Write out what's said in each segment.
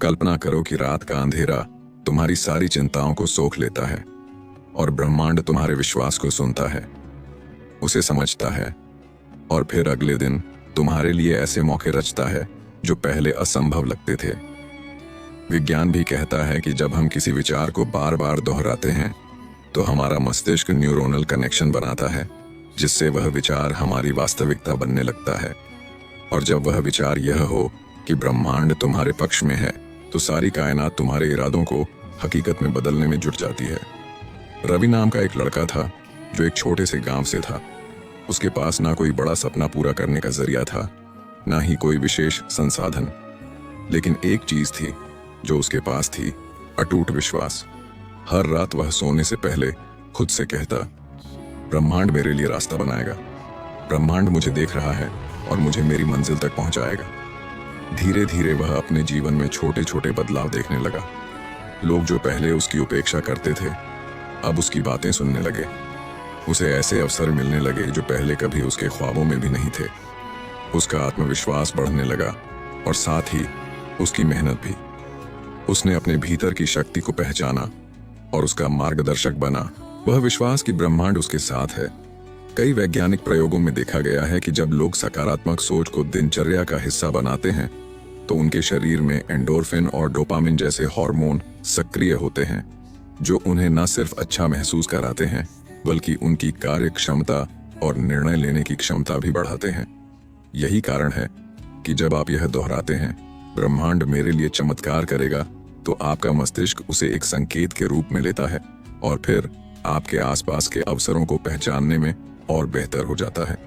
कल्पना करो कि रात का अंधेरा तुम्हारी सारी चिंताओं को सोख लेता है और ब्रह्मांड तुम्हारे विश्वास को सुनता है, उसे समझता है और फिर अगले दिन तुम्हारे लिए ऐसे मौके रचता है जो पहले असंभव लगते थे। विज्ञान भी कहता है कि जब हम किसी विचार को बार बार दोहराते हैं तो हमारा मस्तिष्क न्यूरोनल कनेक्शन बनाता है, जिससे वह विचार हमारी वास्तविकता बनने लगता है। और जब वह विचार यह हो कि ब्रह्मांड तुम्हारे पक्ष में है, तो सारी कायनात तुम्हारे इरादों को हकीकत में बदलने में जुट जाती है। रवि नाम का एक लड़का था जो एक छोटे से गांव से था। उसके पास ना कोई बड़ा सपना पूरा करने का जरिया था, ना ही कोई विशेष संसाधन, लेकिन एक चीज थी जो उसके पास थी, अटूट विश्वास। हर रात वह सोने से पहले खुद से कहता, ब्रह्मांड मेरे लिए रास्ता बनाएगा, ब्रह्मांड मुझे देख रहा है और मुझे मेरी मंजिल तक पहुंचाएगा। धीरे धीरे वह अपने जीवन में छोटे छोटे बदलाव देखने लगा। लोग जो पहले उसकी उपेक्षा करते थे अब उसकी बातें सुनने लगे। उसे ऐसे अवसर मिलने लगे जो पहले कभी उसके ख्वाबों में भी नहीं थे। उसका आत्मविश्वास बढ़ने लगा और साथ ही उसकी मेहनत भी। उसने अपने भीतर की शक्ति को पहचाना और उसका मार्गदर्शक बना वह विश्वास कि ब्रह्मांड उसके साथ है। कई वैज्ञानिक प्रयोगों में देखा गया है कि जब लोग सकारात्मक सोच को दिनचर्या का हिस्सा बनाते हैं तो उनके शरीर में एंडोर्फिन और डोपामिन जैसे हार्मोन सक्रिय होते हैं, जो उन्हें न सिर्फ अच्छा महसूस कराते हैं बल्कि उनकी कार्य क्षमता और निर्णय लेने की क्षमता भी बढ़ाते हैं। यही कारण है कि जब आप यह दोहराते हैं, ब्रह्मांड मेरे लिए चमत्कार करेगा, तो आपका मस्तिष्क उसे एक संकेत के रूप में लेता है और फिर आपके आसपास के अवसरों को पहचानने में और बेहतर हो जाता है।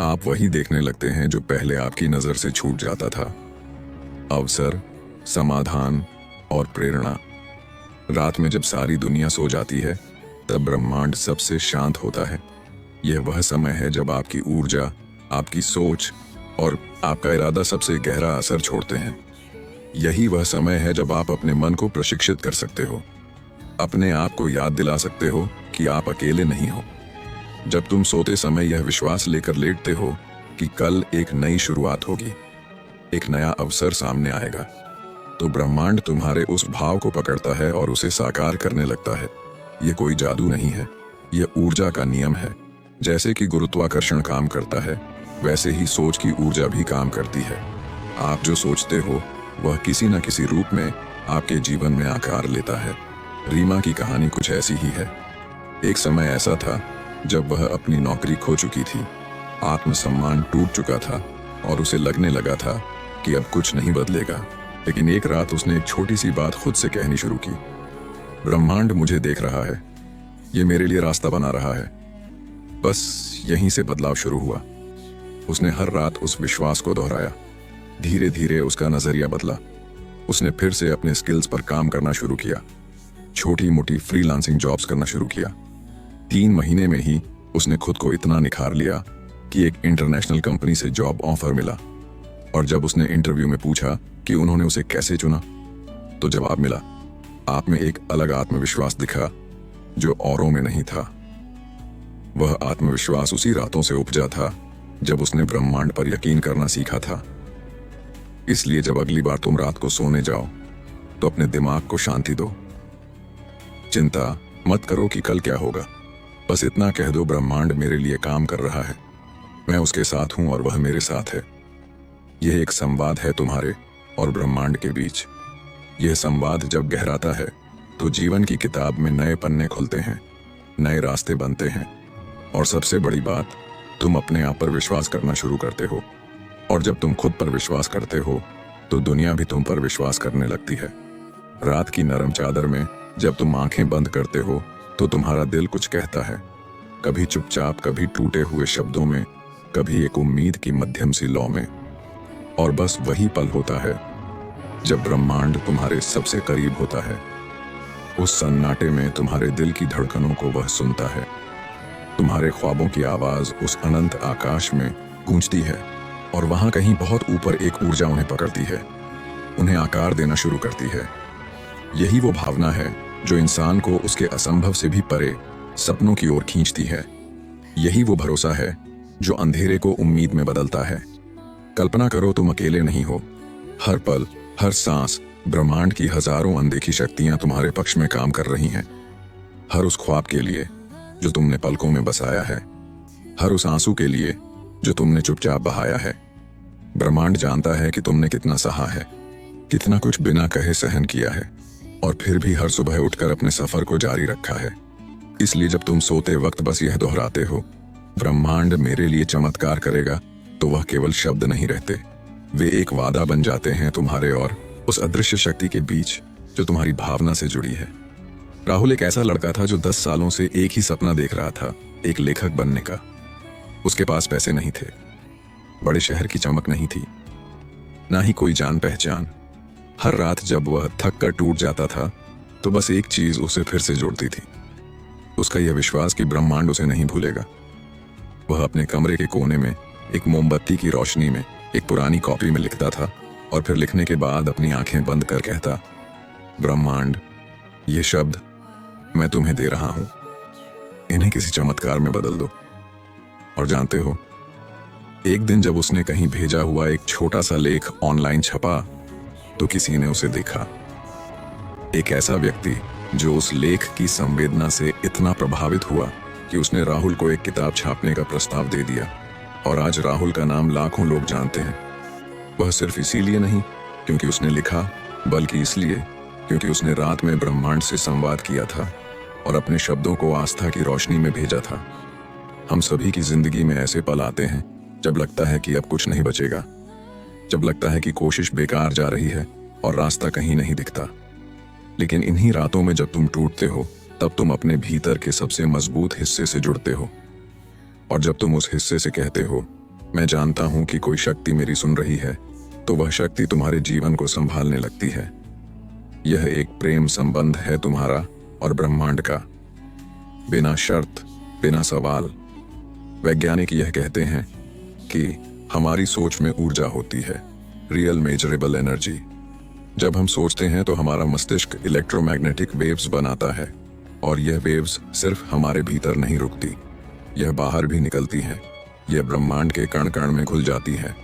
आप वही देखने लगते हैं जो पहले आपकी नजर से छूट जाता था, अवसर, समाधान और प्रेरणा। रात में जब सारी दुनिया सो जाती है तब ब्रह्मांड सबसे शांत होता है। यह वह समय है जब आपकी ऊर्जा, आपकी सोच और आपका इरादा सबसे गहरा असर छोड़ते हैं। यही वह समय है जब आप अपने मन को प्रशिक्षित कर सकते हो, अपने आप को याद दिला सकते हो कि आप अकेले नहीं हो। जब तुम सोते समय यह विश्वास लेकर लेटते हो कि कल एक नई शुरुआत होगी, एक नया अवसर सामने आएगा, तो ब्रह्मांड तुम्हारे उस भाव को पकड़ता है और उसे साकार करने लगता है। यह कोई जादू नहीं है, यह ऊर्जा का नियम है। जैसे कि गुरुत्वाकर्षण काम करता है, वैसे ही सोच की ऊर्जा भी काम करती है। आप जो सोचते हो वह किसी न किसी रूप में आपके जीवन में आकार लेता है। रीमा की कहानी कुछ ऐसी ही है। एक समय ऐसा था जब वह अपनी नौकरी खो चुकी थी, आत्मसम्मान टूट चुका था और उसे लगने लगा था कि अब कुछ नहीं बदलेगा। लेकिन एक रात उसने एक छोटी सी बात खुद से कहनी शुरू की, ब्रह्मांड मुझे देख रहा है, ये मेरे लिए रास्ता बना रहा है। बस यहीं से बदलाव शुरू हुआ। उसने हर रात उस विश्वास को दोहराया। धीरे धीरे उसका नजरिया बदला। उसने फिर से अपने स्किल्स पर काम करना शुरू किया, छोटी मोटी फ्रीलांसिंग जॉब्स करना शुरू किया। 3 महीने में ही उसने खुद को इतना निखार लिया कि एक इंटरनेशनल कंपनी से जॉब ऑफर मिला। और जब उसने इंटरव्यू में पूछा कि उन्होंने उसे कैसे चुना, तो जवाब मिला, आप में एक अलग आत्मविश्वास दिखा जो औरों में नहीं था। वह आत्मविश्वास उसी रातों से उपजा था जब उसने ब्रह्मांड पर यकीन करना सीखा था। इसलिए जब अगली बार तुम रात को सोने जाओ तो अपने दिमाग को शांति दो। चिंता मत करो कि कल क्या होगा, बस इतना कह दो, ब्रह्मांड मेरे लिए काम कर रहा है, मैं उसके साथ हूं और वह मेरे साथ है। यह एक संवाद है तुम्हारे और ब्रह्मांड के बीच। यह संवाद जब गहराता है तो जीवन की किताब में नए पन्ने खुलते हैं, नए रास्ते बनते हैं और सबसे बड़ी बात, तुम अपने आप पर विश्वास करना शुरू करते हो। और जब तुम खुद पर विश्वास करते हो तो दुनिया भी तुम पर विश्वास करने लगती है। रात की नरम चादर में जब तुम आंखें बंद करते हो तो तुम्हारा दिल कुछ कहता है, कभी चुपचाप, कभी टूटे हुए शब्दों में, कभी एक उम्मीद की मध्यम सी लौ में। और बस वही पल होता है जब ब्रह्मांड तुम्हारे सबसे करीब होता है। उस सन्नाटे में तुम्हारे दिल की धड़कनों को वह सुनता है। तुम्हारे ख्वाबों की आवाज उस अनंत आकाश में गूंजती है और वहां कहीं बहुत ऊपर एक ऊर्जा उन्हें पकड़ती है, उन्हें आकार देना शुरू करती है। यही वो भावना है जो इंसान को उसके असंभव से भी परे सपनों की ओर खींचती है। यही वो भरोसा है जो अंधेरे को उम्मीद में बदलता है। कल्पना करो तुम अकेले नहीं हो। हर पल, हर सांस ब्रह्मांड की हजारों अनदेखी शक्तियां तुम्हारे पक्ष में काम कर रही हैं। हर उस ख्वाब के लिए जो तुमने पलकों में बसाया है, हर उस आंसू के लिए जो तुमने चुपचाप बहाया है। ब्रह्मांड जानता है कि तुमने कितना सहा है, कितना कुछ बिना कहे सहन किया है, और फिर भी हर सुबह उठकर अपने सफर को जारी रखा है। इसलिए जब तुम सोते वक्त बस यह दोहराते हो, ब्रह्मांड मेरे लिए चमत्कार करेगा, तो वह केवल शब्द नहीं रहते, वे एक वादा बन जाते हैं तुम्हारे और उस अदृश्य शक्ति के बीच जो तुम्हारी भावना से जुड़ी है। राहुल एक ऐसा लड़का था जो 10 सालों से एक ही सपना देख रहा था, एक लेखक बनने का। उसके पास पैसे नहीं थे, बड़े शहर की चमक नहीं थी, ना ही कोई जान पहचान। हर रात जब वह थक कर टूट जाता था, तो बस एक चीज उसे फिर से जोड़ती थी, उसका यह विश्वास कि ब्रह्मांड उसे नहीं भूलेगा। वह अपने कमरे के कोने में एक मोमबत्ती की रोशनी में एक पुरानी कॉपी में लिखता था, और फिर लिखने के बाद अपनी आंखें बंद कर कहता, ब्रह्मांड, ये शब्द मैं तुम्हें दे रहा हूं, इन्हें किसी चमत्कार में बदल दो। और जानते हो, एक दिन जब उसने कहीं भेजा हुआ एक छोटा सा लेख ऑनलाइन छपा, तो किसी ने उसे देखा। एक ऐसा व्यक्ति जो उस लेख की संवेदना से इतना प्रभावित हुआ कि उसने राहुल को एक किताब छापने का प्रस्ताव दे दिया। और आज राहुल का नाम लाखों लोग जानते हैं। वह सिर्फ इसीलिए नहीं क्योंकि उसने लिखा, बल्कि इसलिए क्योंकि उसने रात में ब्रह्मांड से संवाद किया था और अपने शब्दों को आस्था की रोशनी में भेजा था। हम सभी की जिंदगी में ऐसे पल आते हैं जब लगता है कि अब कुछ नहीं बचेगा, जब लगता है कि कोशिश बेकार जा रही है और रास्ता कहीं नहीं दिखता। लेकिन इन्हीं रातों में जब तुम टूटते हो, तब तुम अपने भीतर के सबसे मजबूत हिस्से से जुड़ते हो। और जब तुम उस हिस्से से कहते हो, मैं जानता हूं कि कोई शक्ति मेरी सुन रही है, तो वह शक्ति तुम्हारे जीवन को संभालने लगती है। यह एक प्रेम संबंध है तुम्हारा और ब्रह्मांड का, बिना शर्त, बिना सवाल। वैज्ञानिक यह कहते हैं कि हमारी सोच में ऊर्जा होती है, रियल मेजरेबल एनर्जी। जब हम सोचते हैं तो हमारा मस्तिष्क इलेक्ट्रोमैग्नेटिक वेव्स बनाता है, और यह वेव्स सिर्फ हमारे भीतर नहीं रुकती, यह बाहर भी निकलती है। यह ब्रह्मांड के कण कण में घुल जाती है,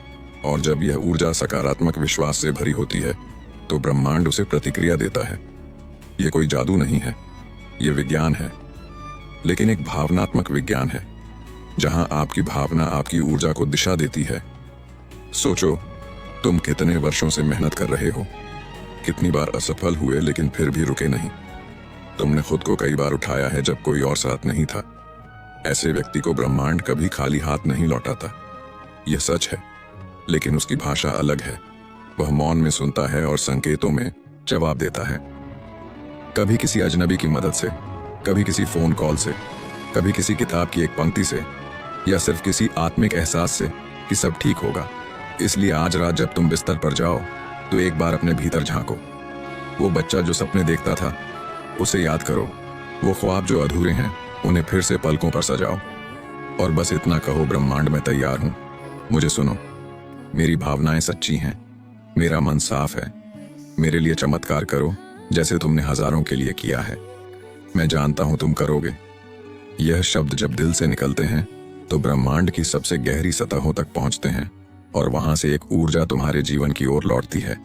और जब यह ऊर्जा सकारात्मक विश्वास से भरी होती है, तो ब्रह्मांड उसे प्रतिक्रिया देता है। यह कोई जादू नहीं है, यह विज्ञान है, लेकिन एक भावनात्मक विज्ञान है, जहां आपकी भावना आपकी ऊर्जा को दिशा देती है। सोचो, तुम कितने वर्षों से मेहनत कर रहे हो, कितनी बार असफल हुए लेकिन फिर भी रुके नहीं। तुमने खुद को कई बार उठाया है जब कोई और साथ नहीं था। ऐसे व्यक्ति को ब्रह्मांड कभी खाली हाथ नहीं लौटाता। यह सच है, लेकिन उसकी भाषा अलग है। वह मौन में सुनता है और संकेतों में जवाब देता है। कभी किसी अजनबी की मदद से, कभी किसी फोन कॉल से, कभी किसी किताब की एक पंक्ति से, या सिर्फ किसी आत्मिक एहसास से कि सब ठीक होगा। इसलिए आज रात जब तुम बिस्तर पर जाओ, तो एक बार अपने भीतर झांको। वो बच्चा जो सपने देखता था, उसे याद करो। वो ख्वाब जो अधूरे हैं, उन्हें फिर से पलकों पर सजाओ। और बस इतना कहो, ब्रह्मांड मैं तैयार हूं, मुझे सुनो। मेरी भावनाएं सच्ची हैं, मेरा मन साफ है। मेरे लिए चमत्कार करो जैसे तुमने हजारों के लिए किया है। मैं जानता हूं तुम करोगे। यह शब्द जब दिल से निकलते हैं, तो ब्रह्मांड की सबसे गहरी सतहों तक पहुंचते हैं, और वहां से एक ऊर्जा तुम्हारे जीवन की ओर लौटती है,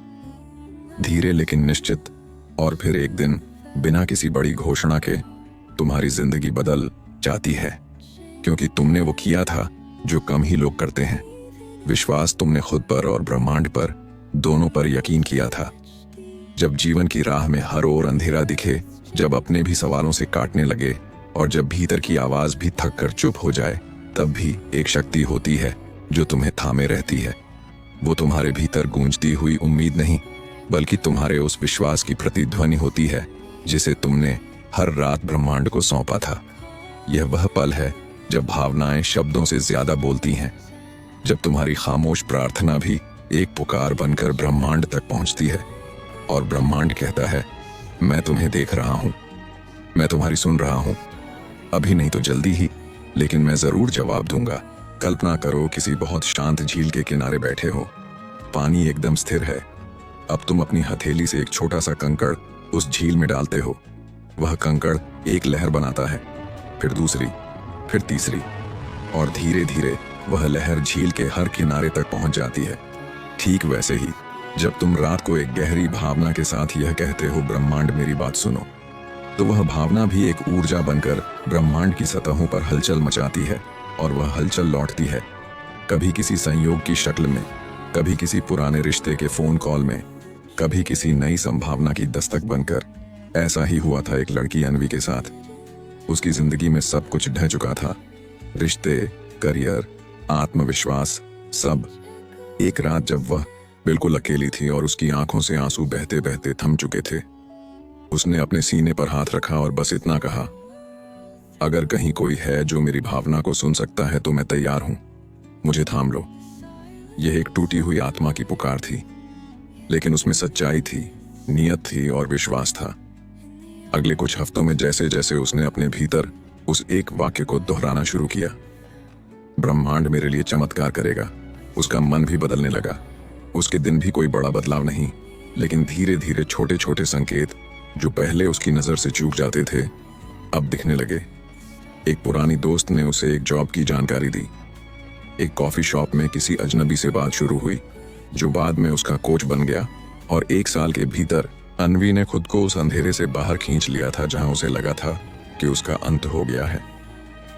धीरे लेकिन निश्चित। और फिर एक दिन, बिना किसी बड़ी घोषणा के, तुम्हारी जिंदगी बदल जाती है, क्योंकि तुमने वो किया था जो कम ही लोग करते हैं। विश्वास तुमने खुद पर और ब्रह्मांड पर, दोनों पर यकीन किया था। जब जीवन की राह में हर ओर अंधेरा दिखे, जब अपने भी सवालों से काटने लगे, और जब भीतर की आवाज भी थक कर चुप हो जाए, तब भी एक शक्ति होती है जो तुम्हें थामे रहती है। वो तुम्हारे भीतर गूंजती हुई उम्मीद नहीं, बल्कि तुम्हारे उस विश्वास की प्रतिध्वनि होती है जिसे तुमने हर रात ब्रह्मांड को सौंपा था। यह वह पल है जब भावनाएं शब्दों से ज्यादा बोलती हैं, जब तुम्हारी खामोश प्रार्थना भी एक पुकार बनकर ब्रह्मांड तक पहुंचती है, और ब्रह्मांड कहता है, मैं तुम्हें देख रहा हूं, मैं तुम्हारी सुन रहा हूं। अभी नहीं तो जल्दी ही, लेकिन मैं जरूर जवाब दूंगा। कल्पना करो, किसी बहुत शांत झील के किनारे बैठे हो। पानी एकदम स्थिर है। अब तुम अपनी हथेली से एक छोटा सा कंकड़ उस झील में डालते हो। वह कंकड़ एक लहर बनाता है, फिर दूसरी, फिर तीसरी, और धीरे धीरे वह लहर झील के हर किनारे तक पहुंच जाती है। ठीक वैसे ही जब तुम रात को एक गहरी भावना के साथ यह कहते हो, ब्रह्मांड मेरी बात सुनो, तो वह भावना भी एक ऊर्जा बनकर ब्रह्मांड की सतहों पर हलचल मचाती है, और वह हलचल लौटती है, कभी किसी संयोग की शक्ल में, कभी किसी पुराने रिश्ते के फोन कॉल में, कभी किसी नई संभावना की दस्तक बनकर। ऐसा ही हुआ था एक लड़की अन्वी के साथ। उसकी जिंदगी में सब कुछ ढह चुका था, रिश्ते, करियर, आत्मविश्वास, सब। एक रात जब वह बिल्कुल अकेली थी और उसकी आंखों से आंसू बहते बहते थम चुके थे, उसने अपने सीने पर हाथ रखा और बस इतना कहा, अगर कहीं कोई है जो मेरी भावना को सुन सकता है तो मैं तैयार हूं, मुझे थाम लो। यह एक टूटी हुई आत्मा की पुकार थी, लेकिन उसमें सच्चाई थी, नियत थी और विश्वास था। अगले कुछ हफ्तों में जैसे जैसे उसने अपने भीतर उस एक वाक्य को दोहराना शुरू किया, ब्रह्मांड मेरे लिए चमत्कार करेगा, उसका मन भी बदलने लगा। उसके दिन भी कोई बड़ा बदलाव नहीं, लेकिन धीरे धीरे छोटे छोटे संकेत जो पहले उसकी नजर से चूक जाते थे, अब दिखने लगे। एक पुरानी दोस्त ने उसे एक जॉब की जानकारी दी। एक कॉफी शॉप में किसी अजनबी से बात शुरू हुई, जो बाद में उसका कोच बन गया। और 1 साल के भीतर अन्वी ने खुद को उस अंधेरे से बाहर खींच लिया था जहां उसे लगा था कि उसका अंत हो गया है।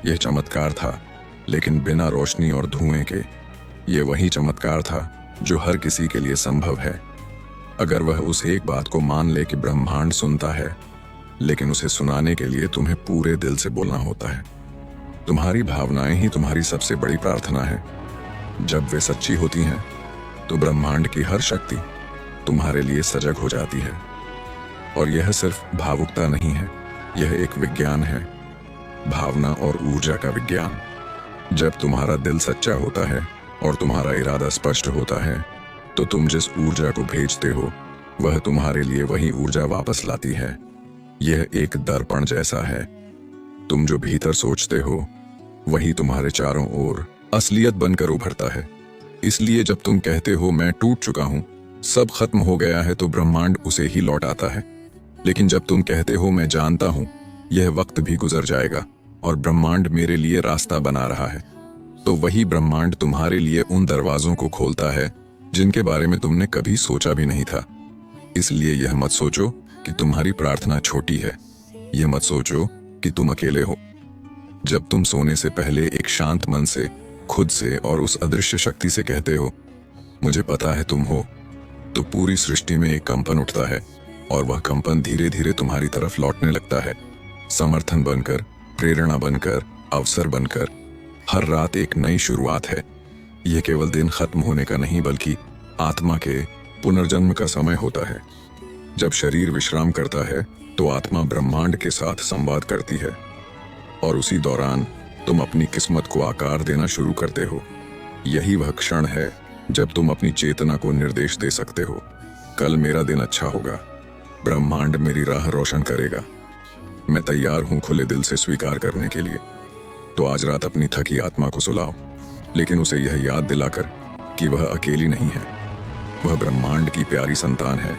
यह चमत्कार था, लेकिन बिना रोशनी और धुएं के। यह वही चमत्कार था जो हर किसी के लिए संभव है, अगर वह उस एक बात को मान ले कि ब्रह्मांड सुनता है, लेकिन उसे सुनाने के लिए तुम्हें पूरे दिल से बोलना होता है। तुम्हारी भावनाएं ही तुम्हारी सबसे बड़ी प्रार्थना है। जब वे सच्ची होती हैं, तो ब्रह्मांड की हर शक्ति तुम्हारे लिए सजग हो जाती है। और यह सिर्फ भावुकता नहीं है, यह एक विज्ञान है, भावना और ऊर्जा का विज्ञान। जब तुम्हारा दिल सच्चा होता है और तुम्हारा इरादा स्पष्ट होता है, तो तुम जिस ऊर्जा को भेजते हो, वह तुम्हारे लिए वही ऊर्जा वापस लाती है। यह एक दर्पण जैसा है, तुम जो भीतर सोचते हो, वही तुम्हारे चारों ओर असलियत बनकर उभरता है। इसलिए जब तुम कहते हो मैं टूट चुका हूं, सब खत्म हो गया है, तो ब्रह्मांड उसे ही लौट आता है। लेकिन जब तुम कहते हो मैं जानता हूं, यह वक्त भी गुजर जाएगा और ब्रह्मांड मेरे लिए रास्ता बना रहा है, तो वही ब्रह्मांड तुम्हारे लिए उन दरवाजों को खोलता है जिनके बारे में तुमने कभी सोचा भी नहीं था। इसलिए यह मत सोचो कि तुम्हारी प्रार्थना छोटी है, यह मत सोचो कि तुम अकेले हो। जब तुम सोने से पहले एक शांत मन से, खुद से और उस अदृश्य शक्ति से कहते हो, मुझे पता है तुम हो, तो पूरी सृष्टि में एक कंपन उठता है, और वह कंपन धीरे धीरे तुम्हारी तरफ लौटने लगता है, समर्थन बनकर, प्रेरणा बनकर, अवसर बनकर। हर रात एक नई शुरुआत है। यह केवल दिन खत्म होने का नहीं, बल्कि आत्मा के पुनर्जन्म का समय होता है। जब शरीर विश्राम करता है, तो आत्मा ब्रह्मांड के साथ संवाद करती है, और उसी दौरान तुम अपनी किस्मत को आकार देना शुरू करते हो। यही वह क्षण है जब तुम अपनी चेतना को निर्देश दे सकते हो, कल मेरा दिन अच्छा होगा, ब्रह्मांड मेरी राह रोशन करेगा, मैं तैयार हूं खुले दिल से स्वीकार करने के लिए। तो आज रात अपनी थकी आत्मा को सुलाओ, लेकिन उसे यह याद दिलाकर कि वह अकेली नहीं है। वह ब्रह्मांड की प्यारी संतान है,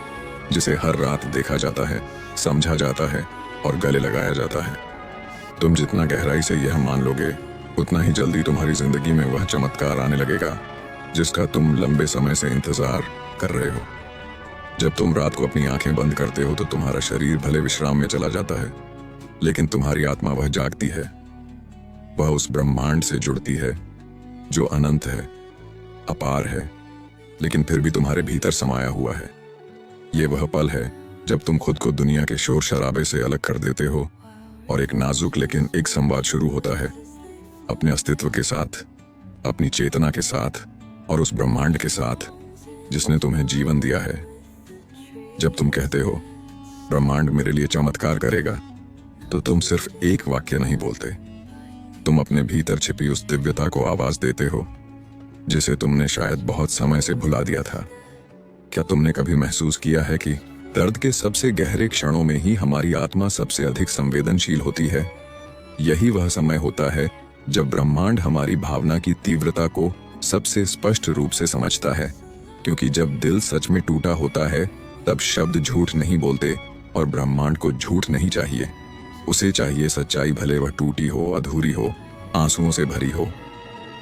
जिसे हर रात देखा जाता है, समझा जाता है और गले लगाया जाता है। तुम जितना गहराई से यह मान लोगे, उतना ही जल्दी तुम्हारी जिंदगी में वह चमत्कार आने लगेगा जिसका तुम लंबे समय से इंतजार कर रहे हो। जब तुम रात को अपनी आंखें बंद करते हो, तो तुम्हारा शरीर भले विश्राम में चला जाता है, लेकिन तुम्हारी आत्मा वह जागती है। वह उस ब्रह्मांड से जुड़ती है जो अनंत है, अपार है, लेकिन फिर भी तुम्हारे भीतर समाया हुआ है। ये वह पल है जब तुम खुद को दुनिया के शोर शराबे से अलग कर देते हो, और एक नाजुक लेकिन एक संवाद शुरू होता है, अपने अस्तित्व के साथ, अपनी चेतना के साथ और उस ब्रह्मांड के साथ जिसने तुम्हें जीवन दिया है। जब तुम कहते हो ब्रह्मांड मेरे लिए चमत्कार करेगा, तो तुम सिर्फ एक वाक्य नहीं बोलते, तुम अपने भीतर छिपी उस दिव्यता को आवाज देते हो जिसे तुमने शायद बहुत समय से भुला दिया था। क्या तुमने कभी महसूस किया है कि दर्द के सबसे गहरे क्षणों में ही हमारी आत्मा सबसे अधिक संवेदनशील होती है? यही वह समय होता है जब ब्रह्मांड हमारी भावना की तीव्रता को सबसे स्पष्ट रूप से समझता है, क्योंकि जब दिल सच में टूटा होता है, तब शब्द झूठ नहीं बोलते, और ब्रह्मांड को झूठ नहीं चाहिए। उसे चाहिए सच्चाई, भले वह टूटी हो, अधूरी हो, आंसुओं से भरी हो,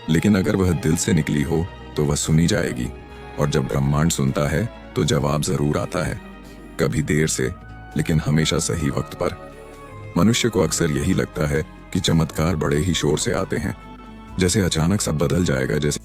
लेकिन अगर वह दिल से निकली हो तो वह सुनी जाएगी। और जब ब्रह्मांड सुनता है, तो जवाब जरूर आता है, कभी देर से लेकिन हमेशा सही वक्त पर। मनुष्य को अक्सर यही लगता है कि चमत्कार बड़े ही शोर से आते हैं, जैसे अचानक सब बदल जाएगा, जैसे